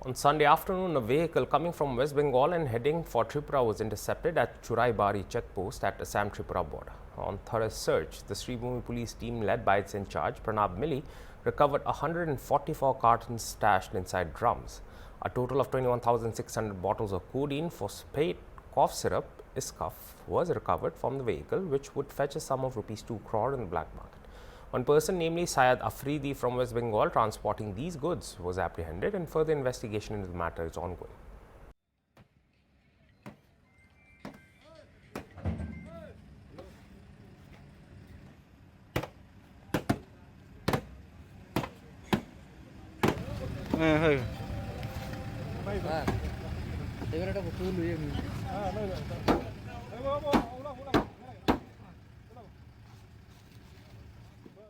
On Sunday afternoon, a vehicle coming from West Bengal and heading for Tripura was intercepted at Churaibari checkpost at Assam-Tripura border. On thorough search, the Sribhumi police team led by its in-charge, Pranab Milli, recovered 144 cartons stashed inside drums. A total of 21,600 bottles of codeine, phosphate, cough syrup, Iscaf, was recovered from the vehicle, which would fetch a sum of Rs 2 crore in the black market. One person, namely Syed Afridi from West Bengal, transporting these goods, was apprehended, and further investigation into the matter is ongoing. Hey,